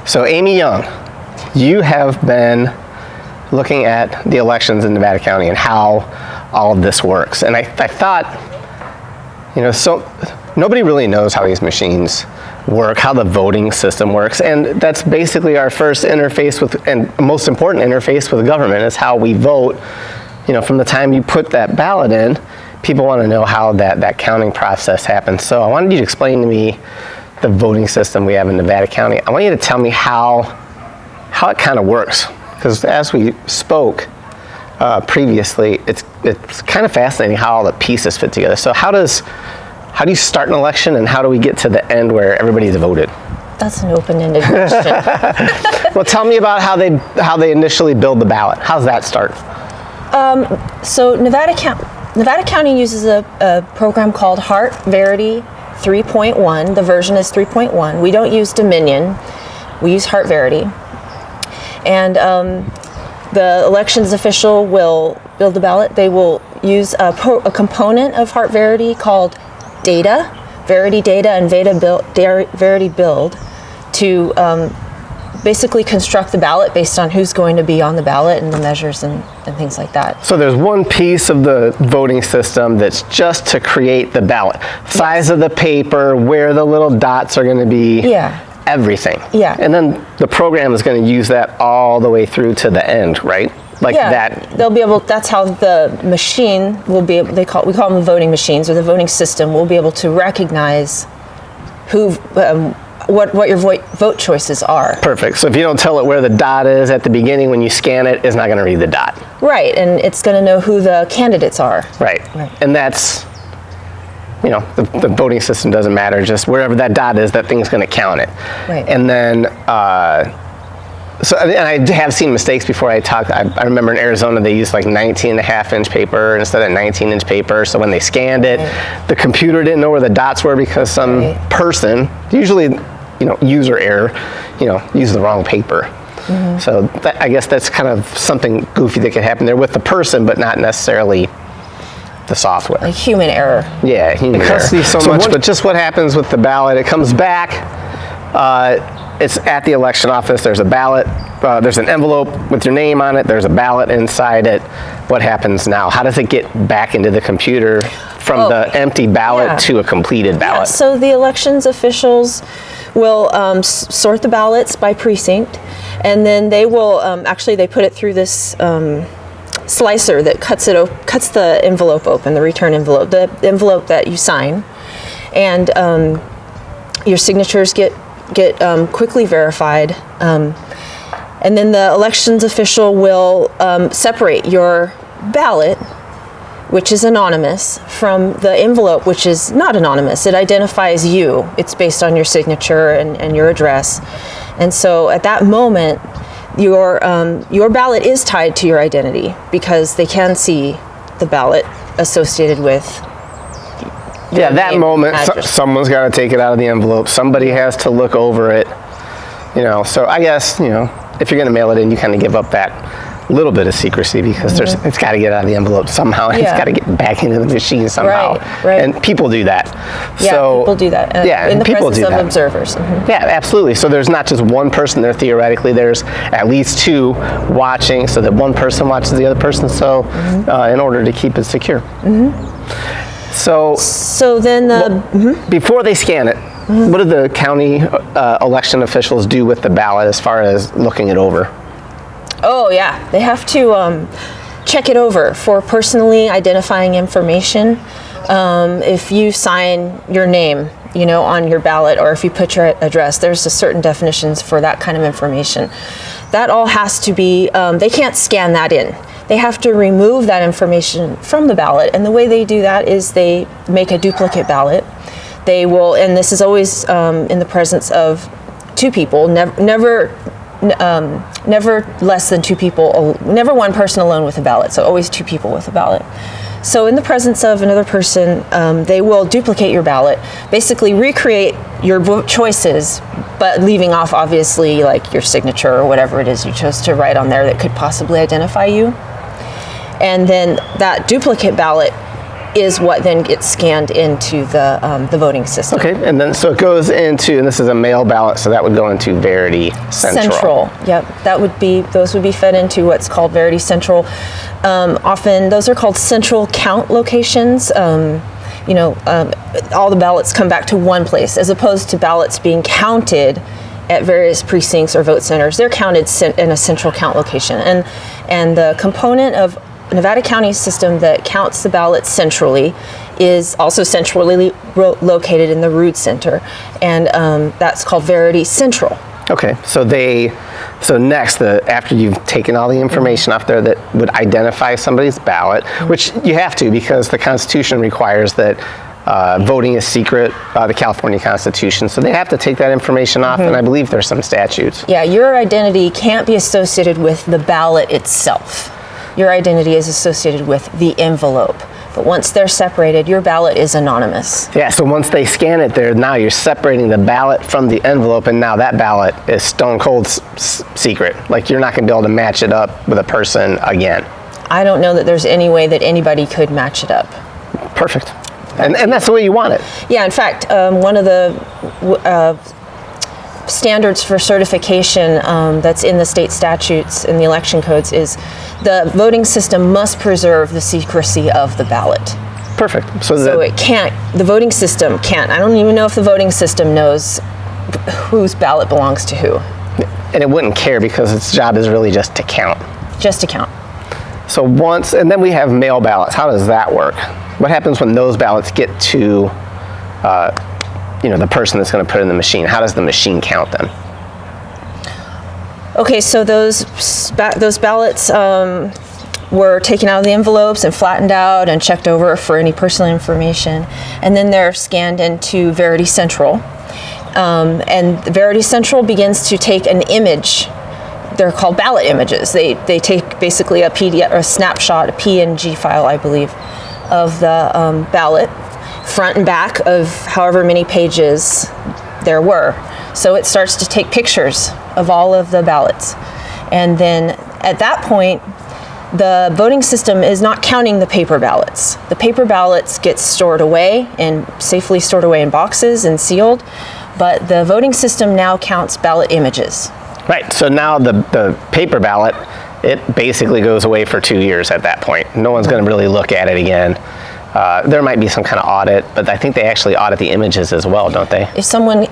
So Amy Young, you have been looking at the elections in Nevada County and how all of this works. And I thought, so nobody really knows how these machines work, how the voting system works. And that's basically our first interface with, and most important interface with government, is how we vote. From the time you put that ballot in, people want to know how that counting process happens. So I wanted you to explain to me the voting system we have in Nevada County. I want you to tell me how it kind of works. Because as we spoke previously, it's kind of fascinating how all the pieces fit together. So how do you start an election, and how do we get to the end where everybody's voted? That's an open-ended question. Well, tell me about how they initially build the ballot. How's that start? So Nevada County uses a program called Hart Verity 3.1. The version is 3.1. We don't use Dominion. We use Hart Verity. And the elections official will build the ballot. They will use a component of Hart Verity called data, Verity data, and Verity build to basically construct the ballot based on who's going to be on the ballot and the measures and things like that. So there's one piece of the voting system that's just to create the ballot. Size of the paper, where the little dots are going to be. Yeah. Everything. Yeah. And then the program is going to use that all the way through to the end, right? They'll be able, that's how the machine will be able, we call them voting machines, or the voting system will be able to recognize what your vote choices are. Perfect. So if you don't tell it where the dot is at the beginning when you scan it, it's not going to read the dot. Right, and it's going to know who the candidates are. Right. And that's, the voting system doesn't matter. Just wherever that dot is, that thing's going to count it. Right. And then, and I have seen mistakes before I talked. I remember in Arizona they used like 19.5-inch paper instead of 19-inch paper. So when they scanned it, the computer didn't know where the dots were because some person, usually, user error, used the wrong paper. Mm-hmm. So I guess that's kind of something goofy that could happen there with the person, but not necessarily the software. Like human error. Yeah, human error. So much, but just what happens with the ballot, it comes back, it's at the election office, there's a ballot, there's an envelope with your name on it, there's a ballot inside it. What happens now? How does it get back into the computer from the empty ballot to a completed ballot? Yeah, so the elections officials will sort the ballots by precinct, and then they will, they put it through this slicer that cuts the envelope open, the return envelope, the envelope that you sign, and your signatures get quickly verified, and then the elections official will separate your ballot, which is anonymous, from the envelope, which is not anonymous. It identifies you. It's based on your signature and your address, and so at that moment, your ballot is tied to your identity because they can see the ballot associated with your that moment someone's got to take it out of the envelope. Somebody has to look over it, so I guess if you're going to mail it in, you kind of give up that little bit of secrecy because it's got to get out of the envelope somehow. It's got to get back into the machine somehow. Right. And people do that. Yeah, so, people do that. In the presence of observers. Mm-hmm. Yeah, absolutely. So there's not just one person there theoretically. There's at least two watching, so that one person watches the other person. So in order to keep it secure. Mm-hmm. So then before they scan it, what do the county election officials do with the ballot as far as looking it over? Oh yeah, they have to check it over for personally identifying information. If you sign your name, on your ballot, or if you put your address, there's a certain definitions for that kind of information. That all has to be, they can't scan that in. They have to remove that information from the ballot, and the way they do that is they make a duplicate ballot. They will, and this is always in the presence of two people, never less than two people, never one person alone with a ballot, so always two people with a ballot. So in the presence of another person, they will duplicate your ballot, basically recreate your vote choices, but leaving off obviously like your signature or whatever it is you chose to write on there that could possibly identify you. And then that duplicate ballot is what then gets scanned into the voting system. Okay, and then so it goes into, and this is a mail ballot, so that would go into Verity Central. Yep, those would be fed into what's called Verity Central. Often those are called central count locations. All the ballots come back to one place, as opposed to ballots being counted at various precincts or vote centers. They're counted in a central count location, and the component of Nevada County's system that counts the ballots centrally is also centrally located in the Rood Center, and that's called Verity Central. Okay, so next, after you've taken all the information off there that would identify somebody's ballot, which you have to because the Constitution requires that voting is secret, the California Constitution, so they have to take that information off, and I believe there's some statutes. Yeah, your identity can't be associated with the ballot itself. Your identity is associated with the envelope. But once they're separated, your ballot is anonymous. Yeah, so once they scan it there, now you're separating the ballot from the envelope, and now that ballot is stone cold secret. Like, you're not going to be able to match it up with a person again. I don't know that there's any way that anybody could match it up. Perfect. And that's the way you want it. Yeah, in fact, one of the standards for certification that's in the state statutes and the election codes is the voting system must preserve the secrecy of the ballot. Perfect. So the voting system can't. I don't even know if the voting system knows whose ballot belongs to who. And it wouldn't care because its job is really just to count. Just to count. So and then we have mail ballots. How does that work? What happens when those ballots get to the person that's going to put it in the machine? How does the machine count them? Okay, so those ballots were taken out of the envelopes and flattened out and checked over for any personal information, and then they're scanned into Verity Central. And Verity Central begins to take an image. They're called ballot images. They take basically a PDF or a snapshot, a PNG file, I believe, of the ballot, front and back of however many pages there were. So it starts to take pictures of all of the ballots. And then at that point, the voting system is not counting the paper ballots. The paper ballots get stored away and safely stored away in boxes and sealed, but the voting system now counts ballot images. Right, so now the paper ballot, it basically goes away for 2 years at that point. No one's going to really look at it again. There might be some kind of audit, but I think they actually audit the images as well, don't they? If someone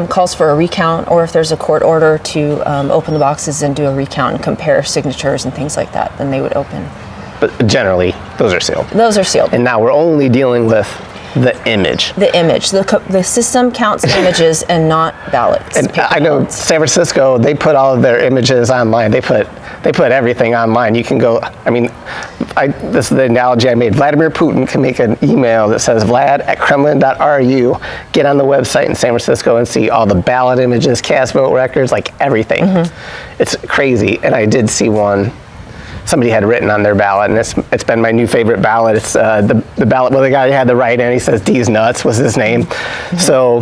calls for a recount, or if there's a court order to open the boxes and do a recount and compare signatures and things like that, then they would open. But generally, those are sealed. Those are sealed. And now we're only dealing with the image. The image. The system counts images and not ballots. And I know ballots. San Francisco, they put all of their images online. They put everything online. You can go, this is the analogy I made. Vladimir Putin can make an email that says vlad@kremlin.ru, get on the website in San Francisco and see all the ballot images, cast vote records, like everything. Mm-hmm. It's crazy. And I did see one somebody had written on their ballot, and it's been my new favorite ballot. It's the ballot where the guy had the write in, he says D's nuts was his name. Mm-hmm. So,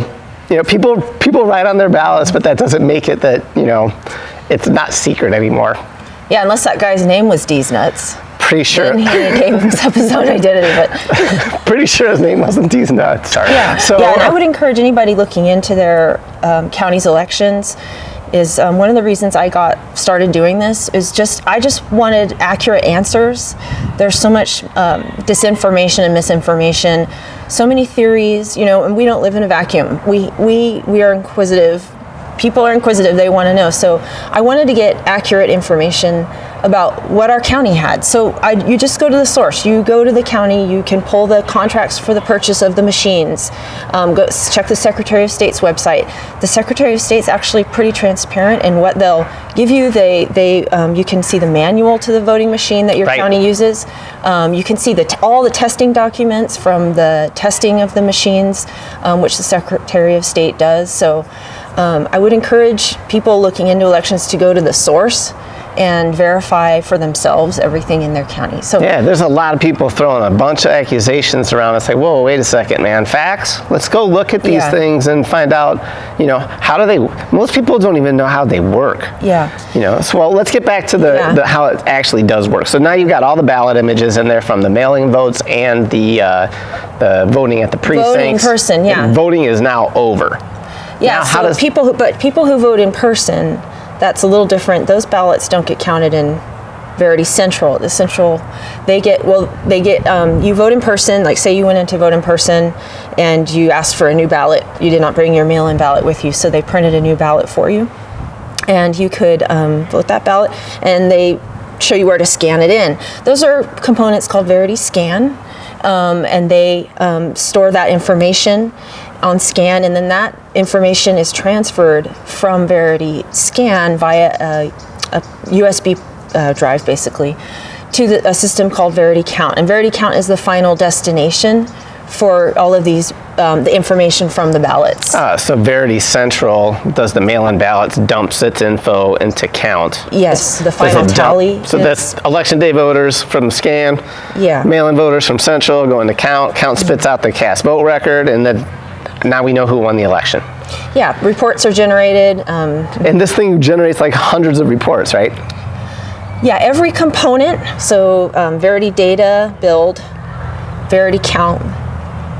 people write on their ballots, but that doesn't make it that, it's not secret anymore. Yeah, unless that guy's name was D's nuts. Pretty sure. Then he gave himself his own identity, but pretty sure his name wasn't D's nuts. Sorry. Yeah. And I would encourage anybody looking into their county's elections. Is one of the reasons I got started doing this is I just wanted accurate answers. There's so much disinformation and misinformation, so many theories, and we don't live in a vacuum. We are inquisitive. People are inquisitive. They want to know. So I wanted to get accurate information about what our county had. So you just go to the source. You go to the county. You can pull the contracts for the purchase of the machines. Go check the Secretary of State's website. The Secretary of State's actually pretty transparent in what they'll give you. You can see the manual to the voting machine that your county uses. You can see all the testing documents from the testing of the machines, which the Secretary of State does. So I would encourage people looking into elections to go to the source and verify for themselves everything in their county. So Yeah, there's a lot of people throwing a bunch of accusations around and say, whoa, wait a second, man, facts? Let's go look at these Yeah. things and find out, how do they, most people don't even know how they work. Yeah. So well, let's get back to Yeah. the how it actually does work. So now you've got all the ballot images in there from the mailing votes and the voting at the precincts. Voting in person, yeah. And voting is now over. Yeah, Now, so people who vote in person, that's a little different. Those ballots don't get counted in Verity Central. The Central, you vote in person, like say you went in to vote in person and you asked for a new ballot. You did not bring your mail-in ballot with you, so they printed a new ballot for you. And you could vote that ballot, and they show you where to scan it in. Those are components called Verity Scan, and they store that information on scan, and then that information is transferred from Verity Scan via a USB drive, basically, to a system called Verity Count. And Verity Count is the final destination for all of these, the information from the ballots. So Verity Central does the mail-in ballots, dumps its info into Count. Yes, the Does final it dump- tally. So that's election day voters from Scan. Yeah. Mail-in voters from Central go into Count. Count spits out the cast vote record, and then now we know who won the election. Yeah, reports are generated. And this thing generates like hundreds of reports, right? Yeah, every component, so Verity Data, Build, Verity Count,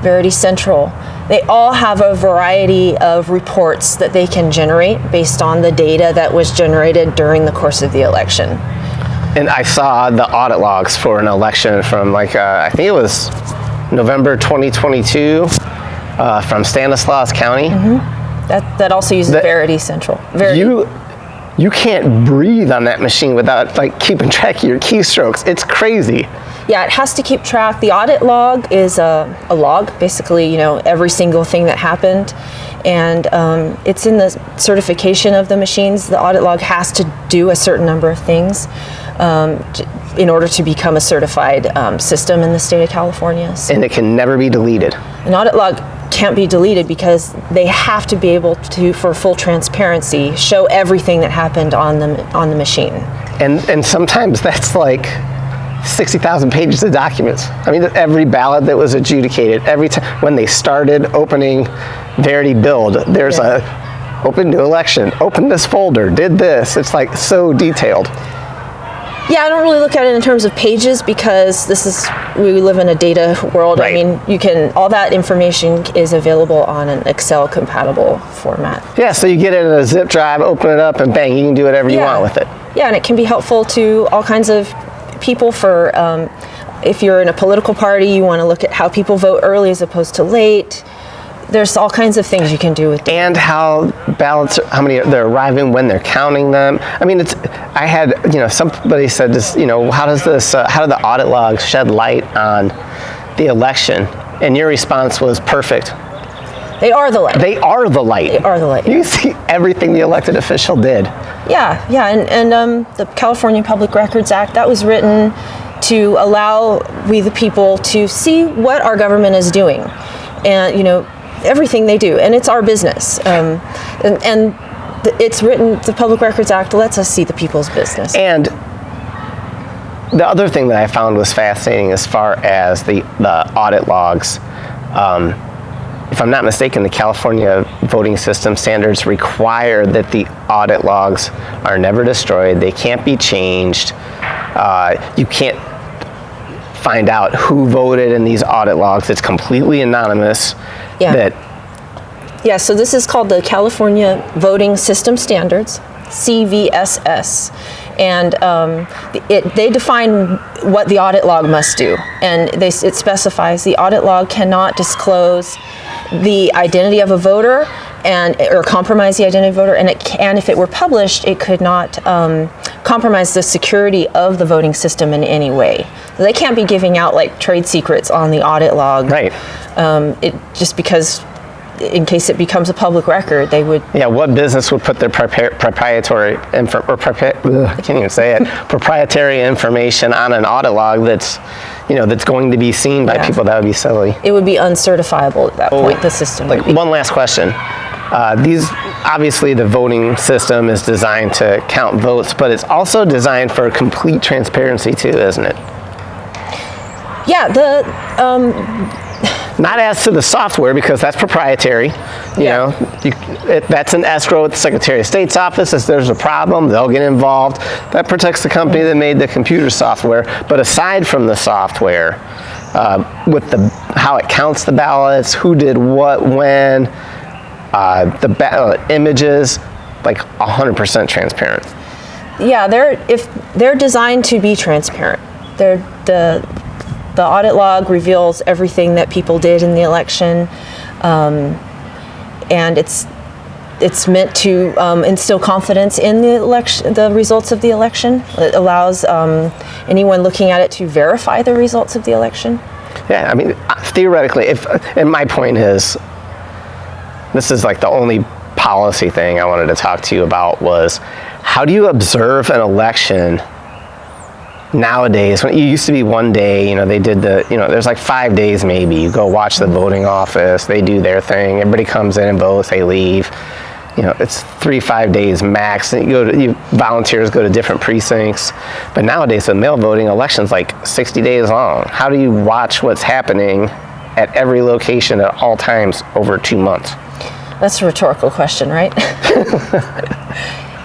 Verity Central, they all have a variety of reports that they can generate based on the data that was generated during the course of the election. And I saw the audit logs for an election from I think it was November 2022 from Stanislaus County. That also uses Verity Central. Verity. You can't breathe on that machine without keeping track of your keystrokes. It's crazy. Yeah, it has to keep track. The audit log is a log, basically, every single thing that happened. And it's in the certification of the machines. The audit log has to do a certain number of things in order to become a certified system in the state of California. So And it can never be deleted. an audit log can't be deleted because they have to be able to, for full transparency, show everything that happened on the machine. And sometimes that's 60,000 pages of documents. I mean, every ballot that was adjudicated, every time when they started opening Verity Build, there's open new election, open this folder, did this. It's so detailed. Yeah, I don't really look at it in terms of pages because we live in a data world. Right. I mean, all that information is available on an Excel compatible format. Yeah, so you get it in a zip drive, open it up, and bang, you can do whatever you want with it. Yeah, and it can be helpful to all kinds of people for, if you're in a political party, you want to look at how people vote early as opposed to late. There's all kinds of things you can do with it. And how ballots, how many they're arriving, when they're counting them. I mean, I had, somebody said this, how do the audit logs shed light on the election? And your response was perfect. They are the light. They are the light. They are the light. You see everything the elected official did. Yeah, and the California Public Records Act, that was written to allow we the people to see what our government is doing, and everything they do, and it's our business. It's written. The Public Records Act lets us see the people's business. And the other thing that I found was fascinating as far as the audit logs. If I'm not mistaken, the California voting system standards require that the audit logs are never destroyed. They can't be changed. You can't find out who voted in these audit logs. It's completely anonymous. Yeah. So this is called the California Voting System Standards, CVSS. And they define what the audit log must do. And it specifies the audit log cannot disclose the identity of a voter or compromise the identity of a voter, and if it were published, it could not compromise the security of the voting system in any way. They can't be giving out trade secrets on the audit log. Right. Just because in case it becomes a public record, they would. Yeah, what business would put their proprietary proprietary information on an audit log that's going to be seen by people? That would be silly. It would be uncertifiable at that point. The system. One last question: these obviously the voting system is designed to count votes, but it's also designed for complete transparency too, isn't it? Yeah, Not as to the software, because that's proprietary. That's an escrow at the Secretary of State's office. If there's a problem, they'll get involved. That protects the company that made the computer software. But aside from the software, with how it counts the ballots, who did what, when, the ballot images, like 100% transparent. Yeah, they're designed to be transparent. The audit log reveals everything that people did in the election, and it's meant to instill confidence in the election, the results of the election. It allows anyone looking at it to verify the results of the election. Yeah, I mean, theoretically, and my point is, this is like the only policy thing I wanted to talk to you about was, how do you observe an election nowadays? When it used to be one day, they did there's like 5 days maybe. You go watch the voting office, they do their thing, everybody comes in and votes, they leave. It's 3-5 days max. And volunteers go to different precincts. But nowadays, the mail voting election's like 60 days long. How do you watch what's happening at every location at all times over 2 months? That's a rhetorical question, right?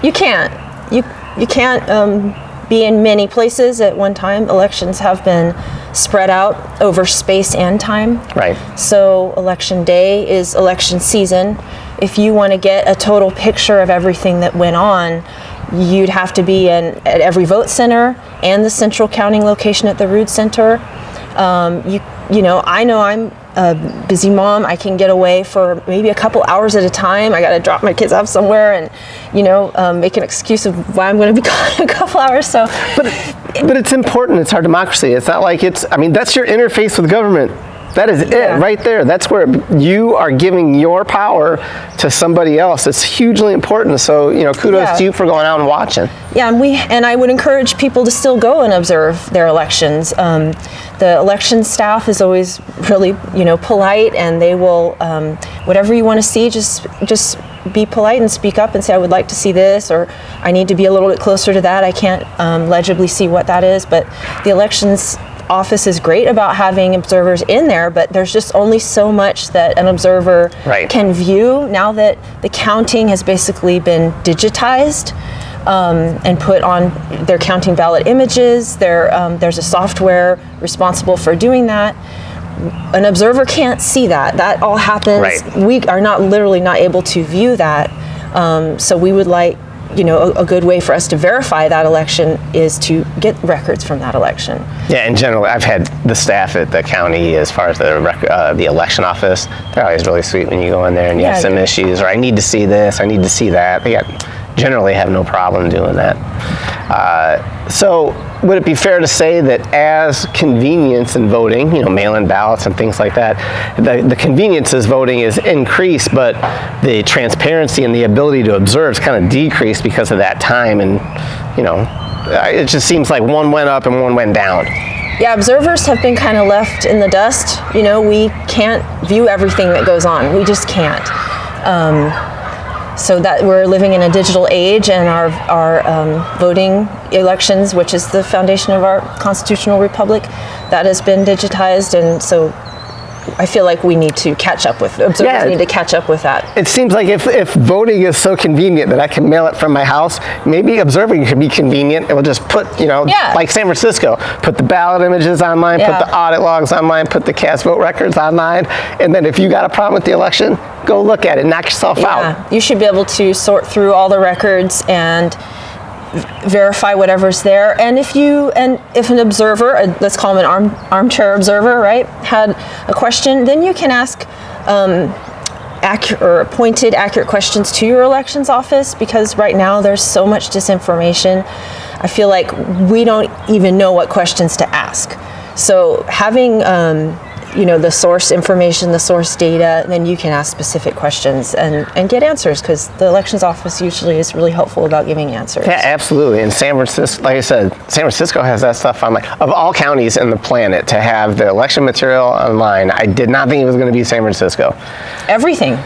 You can't. You can't be in many places at one time. Elections have been spread out over space and time. Right. So election day is election season. If you want to get a total picture of everything that went on, you'd have to be at every vote center and the central counting location at the Rood Center. I know I'm a busy mom. I can get away for maybe a couple hours at a time. I got to drop my kids off somewhere and, make an excuse of why I'm going to be gone a couple hours. So, but it's important. It's our democracy. It's not like that's your interface with government. That is it right there. That's where you are giving your power to somebody else. It's hugely important. So, kudos to you for going out and watching. Yeah, and I would encourage people to still go and observe their elections. The election staff is always really, polite, and they will, whatever you want to see, just be polite and speak up and say, I would like to see this, or I need to be a little bit closer to that. I can't legibly see what that is, but the elections office is great about having observers in there, but there's just only so much that an observer can view now that the counting has basically been digitized and put on. They're counting ballot images. There's a software responsible for doing that. An observer can't see that. That all happens. Right. We are literally not able to view that. So we would like, a good way for us to verify that election is to get records from that election. Yeah, in general, I've had the staff at the county, as far as the election office, they're always really sweet when you go in there and you have some issues, or I need to see this, I need to see that. They generally have no problem doing that. So would it be fair to say that as convenience in voting, mail-in ballots and things like that, the conveniences voting is increased, but the transparency and the ability to observe is kind of decreased because of that time, and it just seems like one went up and one went down. Yeah, observers have been kind of left in the dust. We can't view everything that goes on. We just can't. So that we're living in a digital age, and our voting elections, which is the foundation of our constitutional republic, that has been digitized, and so I feel like we need to catch up with, observers need to catch up with that. It seems like if voting is so convenient that I can mail it from my house, maybe observing could be convenient. It will just put, like San Francisco, put the ballot images online, put the audit logs online, put the cast vote records online, and then if you got a problem with the election, go look at it, knock yourself out. You should be able to sort through all the records and verify whatever's there. And if an observer, let's call him an armchair observer, right, had a question, then you can ask pointed, accurate questions to your elections office, because right now there's so much disinformation. I feel like we don't even know what questions to ask. So having the source information, the source data, then you can ask specific questions and get answers, because the elections office usually is really helpful about giving answers. Yeah, absolutely. And San Francisco, like I said, San Francisco has that stuff online. Of all counties in the planet to have the election material online, I did not think it was going to be San Francisco. Everything.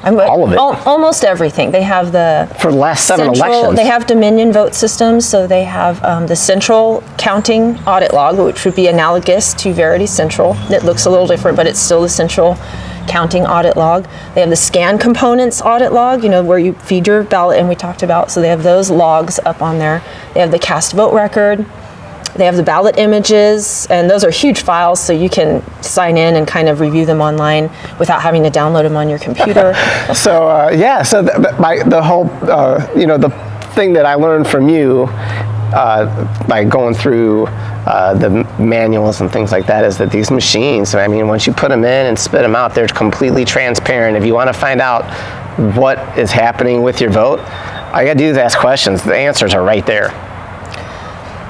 All of it? Almost everything. They have the For the last 7 central, elections? they have Dominion vote systems, so they have the central counting audit log, which would be analogous to Verity Central. It looks a little different, but it's still the central counting audit log. They have the scan components audit log, where you feed your ballot, and we talked about, so they have those logs up on there. They have the cast vote record. They have the ballot images, and those are huge files, so you can sign in and kind of review them online without having to download them on your computer. So the whole, the thing that I learned from you by going through the manuals and things like that is that these machines, I mean, once you put them in and spit them out, they're completely transparent. If you want to find out what is happening with your vote, all you got to do is ask questions. The answers are right there.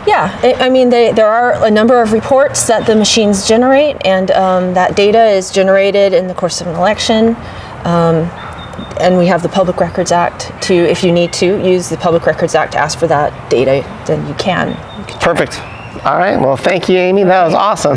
Yeah, there are a number of reports that the machines generate, and that data is generated in the course of an election. And we have the Public Records Act to, if you need to use the Public Records Act to ask for that data, then you can. Perfect. All right. Well, thank you, Amy. That was awesome.